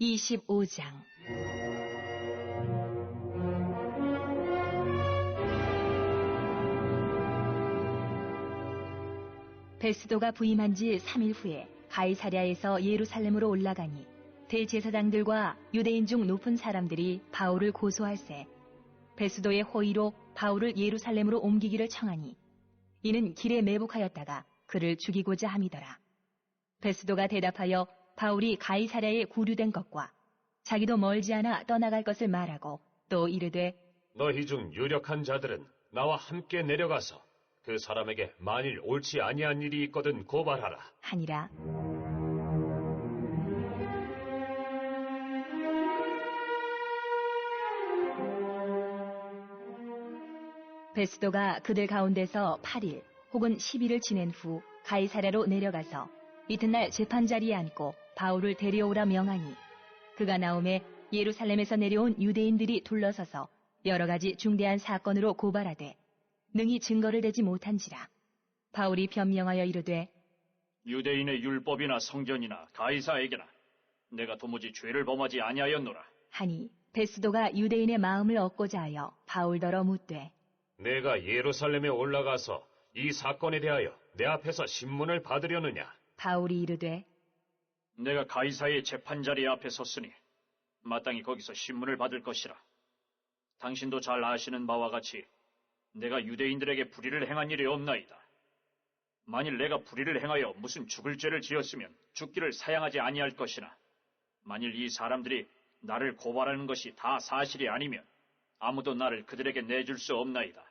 25장. 베스도가 부임한 지 3일 후에 가이사랴에서 예루살렘으로 올라가니 대제사장들과 유대인 중 높은 사람들이 바울을 고소할세 베스도의 호의로 바울을 예루살렘으로 옮기기를 청하니 이는 길에 매복하였다가 그를 죽이고자 함이더라. 베스도가 대답하여 바울이 가이사랴에 구류된 것과 자기도 멀지 않아 떠나갈 것을 말하고 또 이르되 너희 중 유력한 자들은 나와 함께 내려가서 그 사람에게 만일 옳지 아니한 일이 있거든 고발하라 하니라. 베스도가 그들 가운데서 8일 혹은 10일을 지낸 후 가이사랴로 내려가서 이튿날 재판자리에 앉고 바울을 데려오라 명하니 그가 나오매 예루살렘에서 내려온 유대인들이 둘러서서 여러 가지 중대한 사건으로 고발하되 능히 증거를 대지 못한지라. 바울이 변명하여 이르되 유대인의 율법이나 성전이나 가이사에게나 내가 도무지 죄를 범하지 아니하였노라. 하니 베스도가 유대인의 마음을 얻고자 하여 바울더러 묻되 내가 예루살렘에 올라가서 이 사건에 대하여 내 앞에서 신문을 받으려느냐. 바울이 이르되 내가 가이사의 재판자리 앞에 섰으니 마땅히 거기서 신문을 받을 것이라. 당신도 잘 아시는 바와 같이 내가 유대인들에게 불의를 행한 일이 없나이다. 만일 내가 불의를 행하여 무슨 죽을 죄를 지었으면 죽기를 사양하지 아니할 것이나 만일 이 사람들이 나를 고발하는 것이 다 사실이 아니면 아무도 나를 그들에게 내줄 수 없나이다.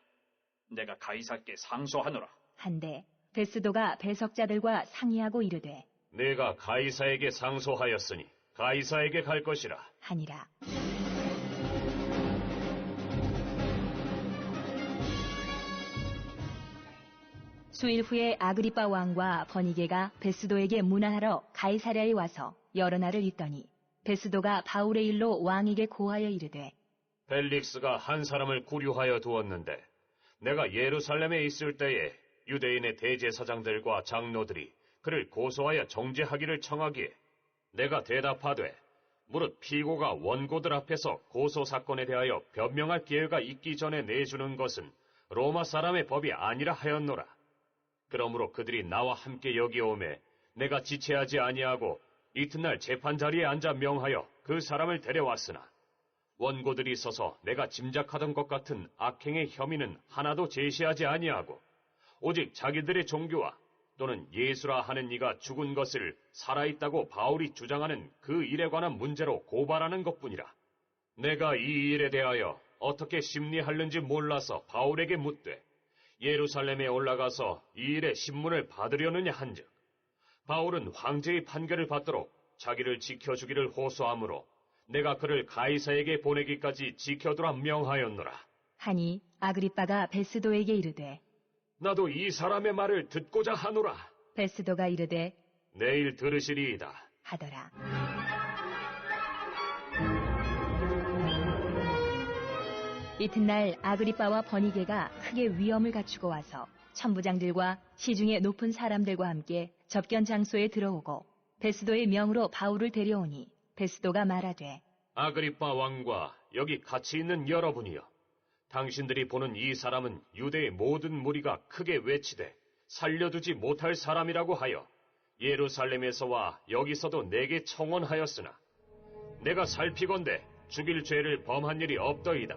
내가 가이사께 상소하노라. 한데 베스도가 배석자들과 상의하고 이르되 내가 가이사에게 상소하였으니 가이사에게 갈 것이라 하니라. 수일 후에 아그리빠 왕과 버니게가 베스도에게 문안하러 가이사랴에 와서 여러 날을 있더니 베스도가 바울의 일로 왕에게 고하여 이르되 벨릭스가 한 사람을 구류하여 두었는데 내가 예루살렘에 있을 때에 유대인의 대제사장들과 장로들이 그를 고소하여 정죄하기를 청하기에 내가 대답하되 무릇 피고가 원고들 앞에서 고소 사건에 대하여 변명할 기회가 있기 전에 내주는 것은 로마 사람의 법이 아니라 하였노라. 그러므로 그들이 나와 함께 여기 오매 내가 지체하지 아니하고 이튿날 재판자리에 앉아 명하여 그 사람을 데려왔으나 원고들이 서서 내가 짐작하던 것 같은 악행의 혐의는 하나도 제시하지 아니하고 오직 자기들의 종교와 또는 예수라 하는 이가 죽은 것을 살아있다고 바울이 주장하는 그 일에 관한 문제로 고발하는 것뿐이라. 내가 이 일에 대하여 어떻게 심리하는지 몰라서 바울에게 묻되 예루살렘에 올라가서 이 일의 신문을 받으려느냐 한즉 바울은 황제의 판결을 받도록 자기를 지켜주기를 호소하므로 내가 그를 가이사에게 보내기까지 지켜두라 명하였노라. 하니 아그리빠가 베스도에게 이르되 나도 이 사람의 말을 듣고자 하노라. 베스도가 이르되 내일 들으시리이다 하더라. 이튿날 아그리빠와 버니게가 크게 위엄을 갖추고 와서 천부장들과 시중의 높은 사람들과 함께 접견 장소에 들어오고 베스도의 명으로 바울을 데려오니 베스도가 말하되 아그리빠 왕과 여기 같이 있는 여러분이여, 당신들이 보는 이 사람은 유대의 모든 무리가 크게 외치되 살려두지 못할 사람이라고 하여 예루살렘에서와 여기서도 내게 청원하였으나 내가 살피건대 죽일 죄를 범한 일이 없더이다.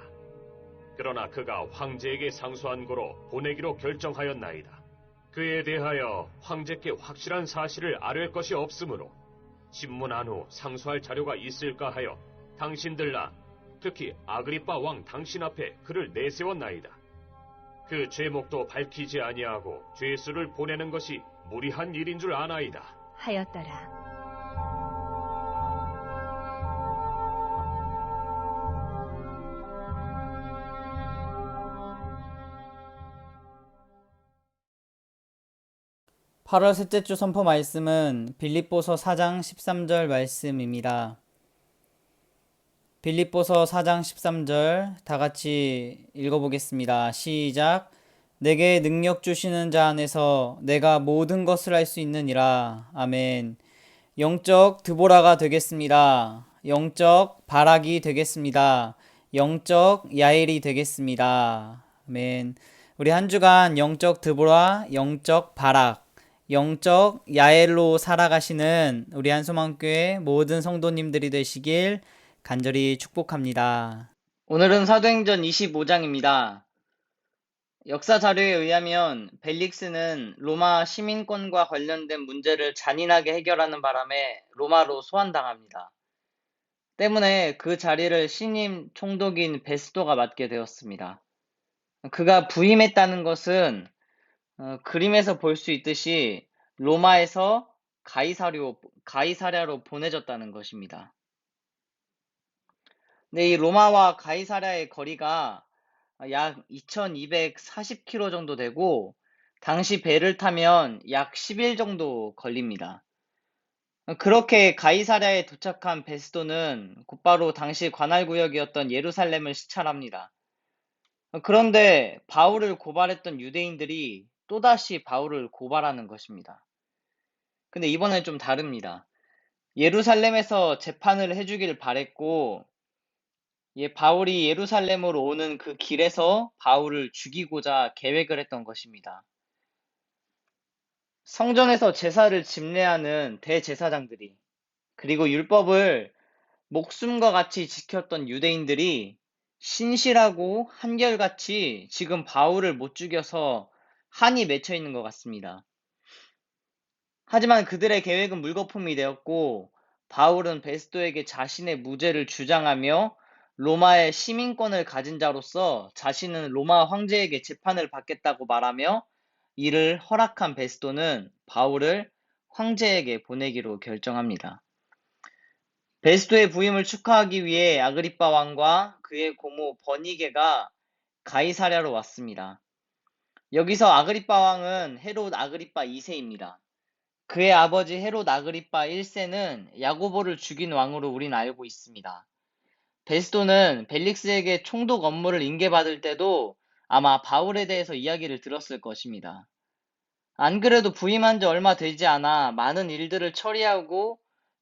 그러나 그가 황제에게 상소한 고로 보내기로 결정하였나이다. 그에 대하여 황제께 확실한 사실을 아뢰 것이 없으므로 신문한 후 상소할 자료가 있을까 하여 당신들나 특히 아그리빠 왕 당신 앞에 그를 내세웠나이다. 그 죄목도 밝히지 아니하고 죄수를 보내는 것이 무리한 일인 줄 아나이다 하였더라. (8월) 셋째 주 선포 말씀은 빌립보서 4장 13절 말씀입니다. 빌립보서 4장 13절 다 같이 읽어보겠습니다. 시작. 내게 능력 주시는 자 안에서 내가 모든 것을 할 수 있느니라. 아멘. 영적 드보라가 되겠습니다. 영적 발악이 되겠습니다. 영적 야일이 되겠습니다. 아멘. 우리 한 주간 영적 드보라, 영적 발악, 영적 야엘로 살아가시는 우리 한소망교회 모든 성도님들이 되시길 간절히 축복합니다. 오늘은 사도행전 25장입니다. 역사 자료에 의하면 벨릭스는 로마 시민권과 관련된 문제를 잔인하게 해결하는 바람에 로마로 소환당합니다. 때문에 그 자리를 신임 총독인 베스도가 맡게 되었습니다. 그가 부임했다는 것은 그림에서 볼 수 있듯이 로마에서 가이사랴로 보내졌다는 것입니다. 근데 이 로마와 가이사랴의 거리가 약 2240km 정도 되고 당시 배를 타면 약 10일 정도 걸립니다. 그렇게 가이사랴에 도착한 베스도는 곧바로 당시 관할구역이었던 예루살렘을 시찰합니다. 그런데 바울을 고발했던 유대인들이 또다시 바울을 고발하는 것입니다. 근데 이번엔 좀 다릅니다. 예루살렘에서 재판을 해주길 바랬고 바울이 예루살렘으로 오는 그 길에서 바울을 죽이고자 계획을 했던 것입니다. 성전에서 제사를 집례하는 대제사장들이 그리고 율법을 목숨과 같이 지켰던 유대인들이 신실하고 한결같이 지금 바울을 못 죽여서 한이 맺혀 있는 것 같습니다. 하지만 그들의 계획은 물거품이 되었고 바울은 베스도에게 자신의 무죄를 주장하며 로마의 시민권을 가진 자로서 자신은 로마 황제에게 재판을 받겠다고 말하며 이를 허락한 베스도는 바울을 황제에게 보내기로 결정합니다. 베스도의 부임을 축하하기 위해 아그리빠 왕과 그의 고모 버니게가 가이사랴로 왔습니다. 여기서 아그리빠 왕은 헤롯 아그리빠 2세입니다. 그의 아버지 헤롯 아그리빠 1세는 야고보를 죽인 왕으로 우린 알고 있습니다. 베스도는 벨릭스에게 총독 업무를 인계받을 때도 아마 바울에 대해서 이야기를 들었을 것입니다. 안 그래도 부임한 지 얼마 되지 않아 많은 일들을 처리하고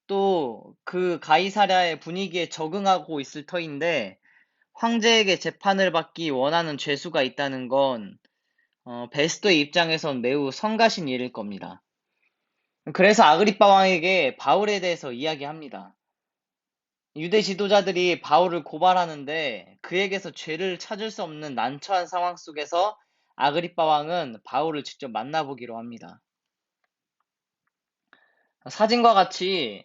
또 그 가이사랴의 분위기에 적응하고 있을 터인데 황제에게 재판을 받기 원하는 죄수가 있다는 건 베스도의 입장에선 매우 성가신 일일 겁니다. 그래서 아그리빠 왕에게 바울에 대해서 이야기합니다. 유대 지도자들이 바울을 고발하는데 그에게서 죄를 찾을 수 없는 난처한 상황 속에서 아그리빠 왕은 바울을 직접 만나보기로 합니다. 사진과 같이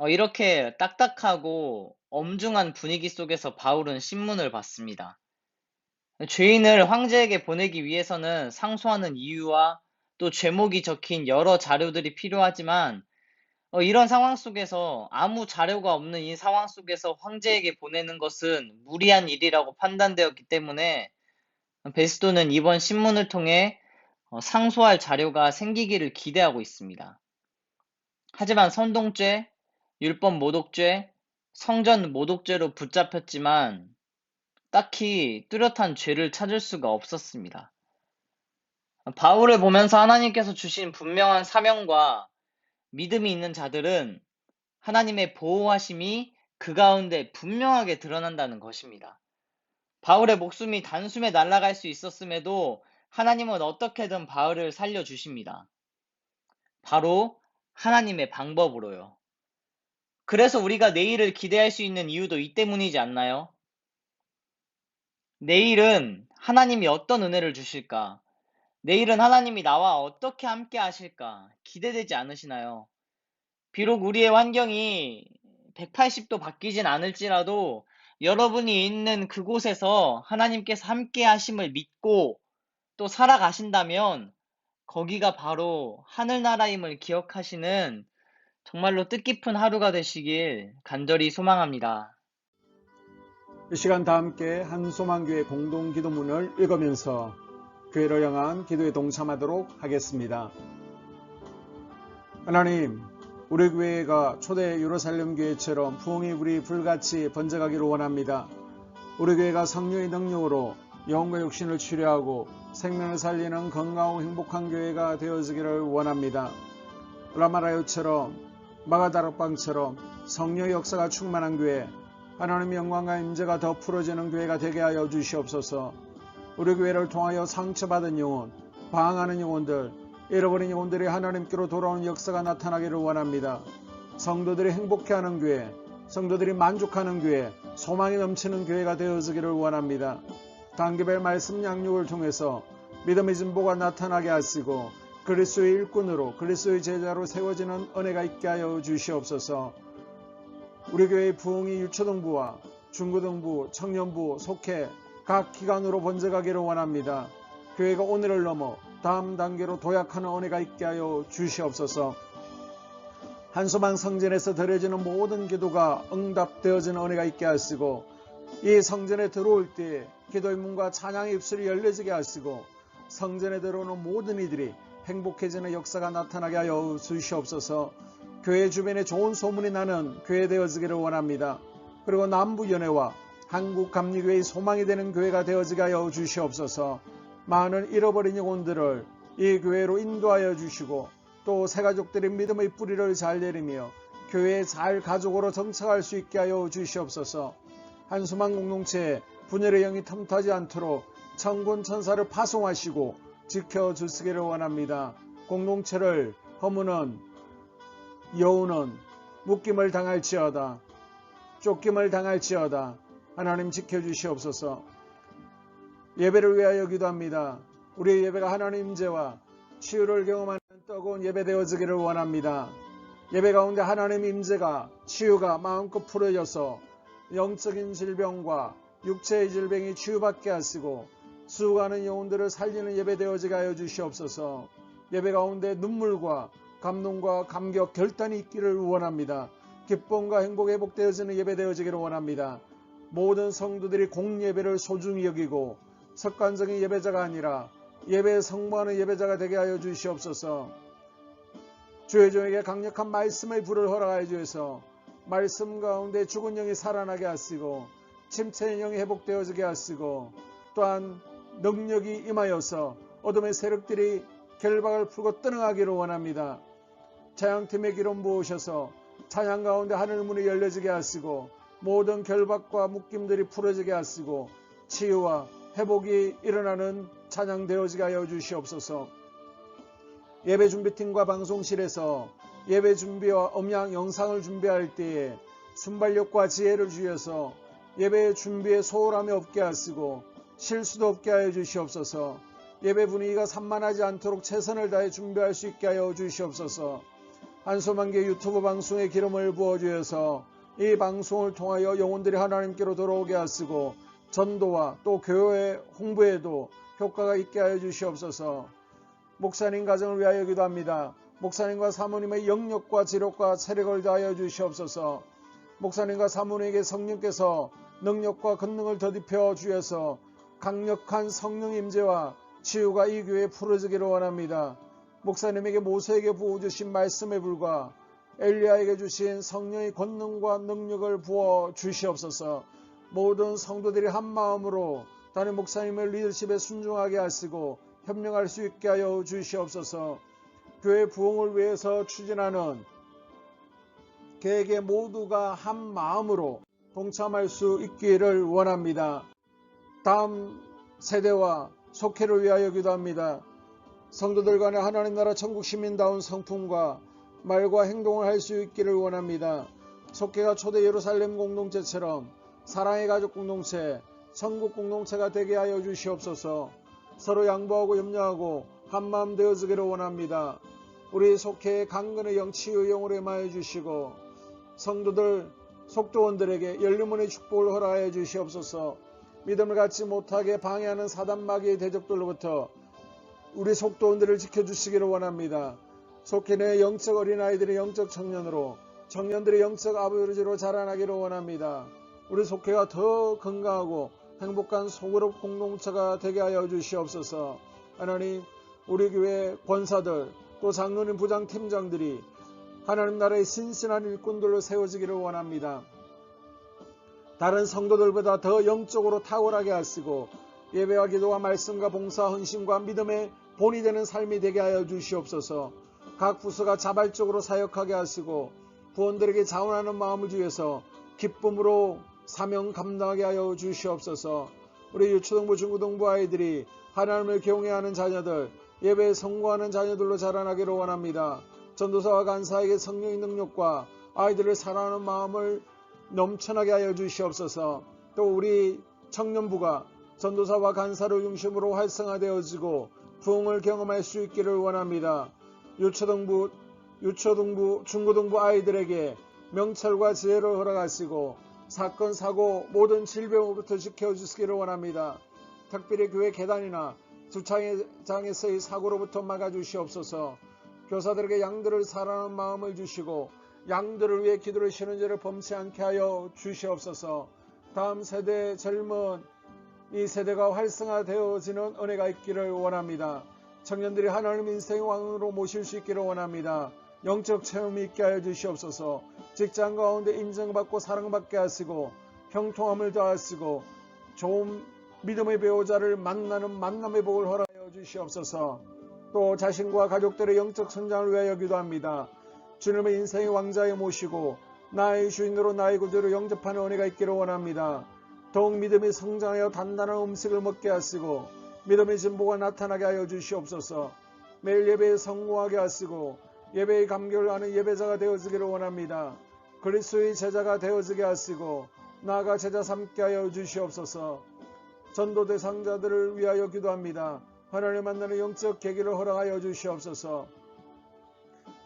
이렇게 딱딱하고 엄중한 분위기 속에서 바울은 신문을 받습니다. 죄인을 황제에게 보내기 위해서는 상소하는 이유와 또 죄목이 적힌 여러 자료들이 필요하지만 이런 상황 속에서 아무 자료가 없는 이 상황 속에서 황제에게 보내는 것은 무리한 일이라고 판단되었기 때문에 베스도는 이번 신문을 통해 상소할 자료가 생기기를 기대하고 있습니다. 하지만 선동죄, 율법 모독죄, 성전 모독죄로 붙잡혔지만 딱히 뚜렷한 죄를 찾을 수가 없었습니다. 바울을 보면서 하나님께서 주신 분명한 사명과 믿음이 있는 자들은 하나님의 보호하심이 그 가운데 분명하게 드러난다는 것입니다. 바울의 목숨이 단숨에 날아갈 수 있었음에도 하나님은 어떻게든 바울을 살려주십니다. 바로 하나님의 방법으로요. 그래서 우리가 내일을 기대할 수 있는 이유도 이 때문이지 않나요? 내일은 하나님이 어떤 은혜를 주실까? 내일은 하나님이 나와 어떻게 함께 하실까? 기대되지 않으시나요? 비록 우리의 환경이 180도 바뀌진 않을지라도 여러분이 있는 그곳에서 하나님께서 함께 하심을 믿고 또 살아가신다면 거기가 바로 하늘나라임을 기억하시는 정말로 뜻깊은 하루가 되시길 간절히 소망합니다. 이 시간 다 함께 한소망교회 공동기도문을 읽으면서 교회를 향한 기도에 동참하도록 하겠습니다. 하나님, 우리 교회가 초대 예루살렘 교회처럼 부흥이 우리 불같이 번져가기를 원합니다. 우리 교회가 성령의 능력으로 영혼과 육신을 치료하고 생명을 살리는 건강하고 행복한 교회가 되어지기를 원합니다. 라마라요처럼 마가다락방처럼 성령의 역사가 충만한 교회, 하나님의 영광과 임재가 더 풀어지는 교회가 되게 하여 주시옵소서. 우리 교회를 통하여 상처받은 영혼, 방황하는 영혼들, 잃어버린 영혼들이 하나님께로 돌아오는 역사가 나타나기를 원합니다. 성도들이 행복해하는 교회, 성도들이 만족하는 교회, 소망이 넘치는 교회가 되어지기를 원합니다. 단계별 말씀 양육을 통해서 믿음의 진보가 나타나게 하시고 그리스도의 일꾼으로 그리스도의 제자로 세워지는 은혜가 있게 하여 주시옵소서. 우리 교회의 부흥이 유초등부와 중고등부, 청년부, 속회 각 기관으로 번져가기를 원합니다. 교회가 오늘을 넘어 다음 단계로 도약하는 은혜가 있게 하여 주시옵소서. 한소망 성전에서 드려지는 모든 기도가 응답되어지는 은혜가 있게 하시고 이 성전에 들어올 때 기도의 문과 찬양의 입술이 열려지게 하시고 성전에 들어오는 모든 이들이 행복해지는 역사가 나타나게 하여 주시옵소서. 교회 주변에 좋은 소문이 나는 교회 되어지기를 원합니다. 그리고 남부연회와 한국감리교회의 소망이 되는 교회가 되어지게 하여 주시옵소서. 많은 잃어버린 영혼들을 이 교회로 인도하여 주시고 또 새가족들의 믿음의 뿌리를 잘 내리며 교회에 잘 가족으로 정착할 수 있게 하여 주시옵소서. 한수망 공동체에 분열의 영이 틈타지 않도록 천군 천사를 파송하시고 지켜주시기를 원합니다. 공동체를 허무는 여우는 묶임을 당할지어다, 쫓김을 당할지어다. 하나님 지켜주시옵소서. 예배를 위하여 기도합니다. 우리의 예배가 하나님 임재와 치유를 경험하는 뜨거운 예배 되어지기를 원합니다. 예배 가운데 하나님 임재가 치유가 마음껏 풀어져서 영적인 질병과 육체의 질병이 치유받게 하시고 수고하는 영혼들을 살리는 예배 되어지게 하여 주시옵소서. 예배 가운데 눈물과 감동과 감격, 결단이 있기를 원합니다. 기쁨과 행복 회복되어지는 예배 되어지기를 원합니다. 모든 성도들이 공예배를 소중히 여기고 습관적인 예배자가 아니라 예배에 성모하는 예배자가 되게 하여 주시옵소서. 주의 종에게 강력한 말씀의 불을 허락하여 주셔서 말씀 가운데 죽은 영이 살아나게 하시고 침체의 영이 회복되어지게 하시고 또한 능력이 임하여서 어둠의 세력들이 결박을 풀고 떠나가기를 원합니다. 찬양팀의 기름 부으셔서 찬양 가운데 하늘문이 열려지게 하시고 모든 결박과 묶임들이 풀어지게 하시고 치유와 회복이 일어나는 찬양 되어지게 하여 주시옵소서. 예배 준비팀과 방송실에서 예배 준비와 음향 영상을 준비할 때에 순발력과 지혜를 주셔서 예배 준비에 소홀함이 없게 하시고 실수도 없게 하여 주시옵소서. 예배 분위기가 산만하지 않도록 최선을 다해 준비할 수 있게 하여 주시옵소서. 한소망교 유튜브 방송에 기름을 부어주셔서 이 방송을 통하여 영혼들이 하나님께로 돌아오게 하시고 전도와 또 교회 홍보에도 효과가 있게 하여 주시옵소서. 목사님 가정을 위하여 기도합니다. 목사님과 사모님의 영력과 지력과 체력을 다하여 주시옵소서. 목사님과 사모님에게 성령께서 능력과 권능을 더딥혀 주셔서 강력한 성령 임재와 치유가 이 교회에 풀어지기를 원합니다. 목사님에게 모세에게 부어주신 말씀의 불과 엘리야에게 주신 성령의 권능과 능력을 부어 주시옵소서. 모든 성도들이 한 마음으로 담임 목사님의 리더십에 순종하게 하시고 협력할 수 있게 하여 주시옵소서. 교회 부흥을 위해서 추진하는 계획에 모두가 한 마음으로 동참할 수 있기를 원합니다. 다음 세대와 속회를 위하여 기도합니다. 성도들 간에 하나님 나라 천국 시민다운 성품과 말과 행동을 할 수 있기를 원합니다. 속회가 초대 예루살렘 공동체처럼 사랑의 가족 공동체, 천국 공동체가 되게 하여 주시옵소서. 서로 양보하고 염려하고 한마음 되어지기를 원합니다. 우리 속회의 강건의 영, 치유의 영으로 임하여 주시고 성도들, 속도원들에게 열림문의 축복을 허락하여 주시옵소서. 믿음을 갖지 못하게 방해하는 사단 마귀의 대적들로부터 우리 속도원들을 지켜주시기를 원합니다. 속회 내 영적 어린아이들의 영적 청년으로, 청년들의 영적 아버지로 자라나기를 원합니다. 우리 속회가 더 건강하고 행복한 소그룹 공동체가 되게 하여 주시옵소서. 하나님, 우리 교회 권사들 또 장로님 부장 팀장들이 하나님 나라의 신실한 일꾼들로 세워지기를 원합니다. 다른 성도들보다 더 영적으로 탁월하게 하시고 예배와 기도와 말씀과 봉사, 헌신과 믿음의 본이 되는 삶이 되게 하여 주시옵소서. 각 부서가 자발적으로 사역하게 하시고 부원들에게 자원하는 마음을 주셔서 기쁨으로 사명 감당하게 하여 주시옵소서. 우리 유초등부 중고등부 아이들이 하나님을 경외하는 자녀들, 예배에 성공하는 자녀들로 자라나기를 원합니다. 전도사와 간사에게 성령의 능력과 아이들을 사랑하는 마음을 넘쳐나게 하여 주시옵소서. 또 우리 청년부가 전도사와 간사를 중심으로 활성화되어지고 부흥을 경험할 수 있기를 원합니다. 유초등부, 중고등부 아이들에게 명철과 지혜를 허락하시고 사건, 사고, 모든 질병으로부터 지켜주시기를 원합니다. 특별히 교회 계단이나 주차장에서의 사고로부터 막아주시옵소서. 교사들에게 양들을 사랑하는 마음을 주시고 양들을 위해 기도를 쉬는 죄를 범치 않게 하여 주시옵소서. 다음 세대 젊은 이 세대가 활성화되어지는 은혜가 있기를 원합니다. 청년들이 하나님 인생의 왕으로 모실 수 있기를 원합니다. 영적 체험이 있게 하여 주시옵소서. 직장 가운데 인정받고 사랑받게 하시고 형통함을 더하시고 좋은 믿음의 배우자를 만나는 만남의 복을 허락하여 주시옵소서. 또 자신과 가족들의 영적 성장을 위하여 기도합니다. 주님의 인생의 왕자에 모시고 나의 주인으로 나의 구주로 영접하는 은혜가 있기를 원합니다. 더욱 믿음이 성장하여 단단한 음식을 먹게 하시고 믿음의 진보가 나타나게 하여 주시옵소서. 매일 예배에 성공하게 하시고 예배의 감격을 아는 예배자가 되어지기를 원합니다. 그리스도의 제자가 되어지게 하시고 나아가 제자 삼게 하여 주시옵소서. 전도 대상자들을 위하여 기도합니다. 하나님 만나는 영적 계기를 허락하여 주시옵소서.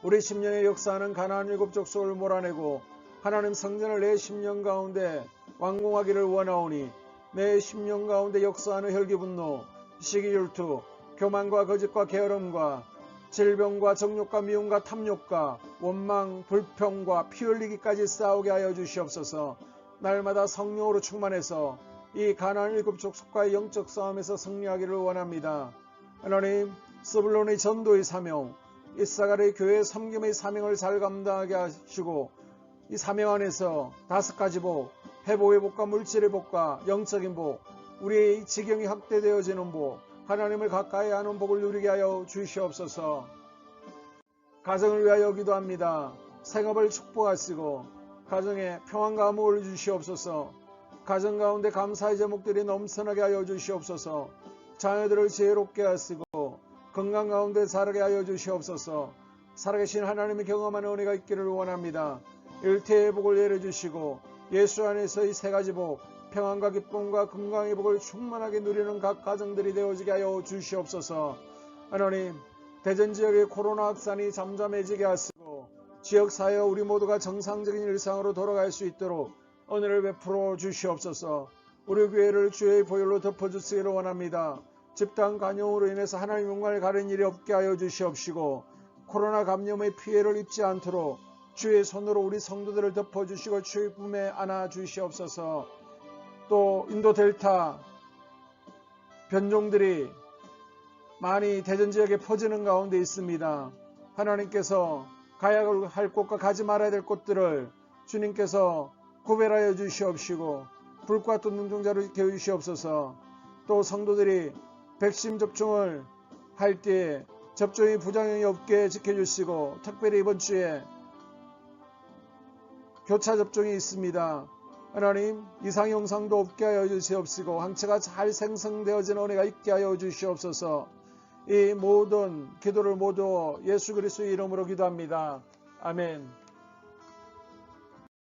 우리 10년의 역사하는 가나안 7족속을 몰아내고 하나님 성전을 내 10년 가운데 완공하기를 원하오니 내 10년 가운데 역사하는 혈기분노, 시기질투, 교만과 거짓과 게으름과 질병과 정욕과 미움과 탐욕과 원망, 불평과 피 흘리기까지 싸우게 하여 주시옵소서. 날마다 성령으로 충만해서 이 가나안 7족속과의 영적 싸움에서 승리하기를 원합니다. 하나님, 스불론의 전도의 사명, 이사갈의 교회 섬김의 사명을 잘 감당하게 하시고 이 사명 안에서 5가지 복, 회복의 복과 물질의 복과 영적인 복, 우리의 지경이 확대되어지는 복, 하나님을 가까이 하는 복을 누리게 하여 주시옵소서. 가정을 위하여 기도합니다. 생업을 축복하시고 가정에 평안과 안목을 주시옵소서. 가정 가운데 감사의 제목들이 넘쳐나게 하여 주시옵소서. 자녀들을 지혜롭게 하시고 건강 가운데 자라게 하여 주시옵소서. 살아계신 하나님의 경험하는 은혜가 있기를 원합니다. 일태의 복을 내려주시고 예수 안에서의 3가지 복, 평안과 기쁨과 건강의 복을 충만하게 누리는 각 가정들이 되어지게 하여 주시옵소서. 하나님, 대전 지역의 코로나 확산이 잠잠해지게 하시고 지역사회 우리 모두가 정상적인 일상으로 돌아갈 수 있도록 은혜를 베풀어 주시옵소서. 우리 교회를 주의 보혈로 덮어주시기를 원합니다. 집단 감염으로 인해서 하나님 영광을 가리는 일이 없게 하여 주시옵시고 코로나 감염의 피해를 입지 않도록 주의 손으로 우리 성도들을 덮어주시고 주의 품에 안아 주시옵소서. 또 인도 델타 변종들이 많이 대전 지역에 퍼지는 가운데 있습니다. 하나님께서 가야 할 곳과 가지 말아야 될 곳들을 주님께서 구별하여 주시옵시고 불과 또 눈동자로 겨주시옵소서. 또 성도들이 백신 접종을 할 때에 접종이 부작용이 없게 지켜주시고 특별히 이번 주에 교차 접종이 있습니다. 하나님, 이상 영상도 없게 하여 주시옵시고 항체가 잘 생성되어지는 은혜가 있게 하여 주시옵소서. 이 모든 기도를 모두 예수 그리스도의 이름으로 기도합니다. 아멘.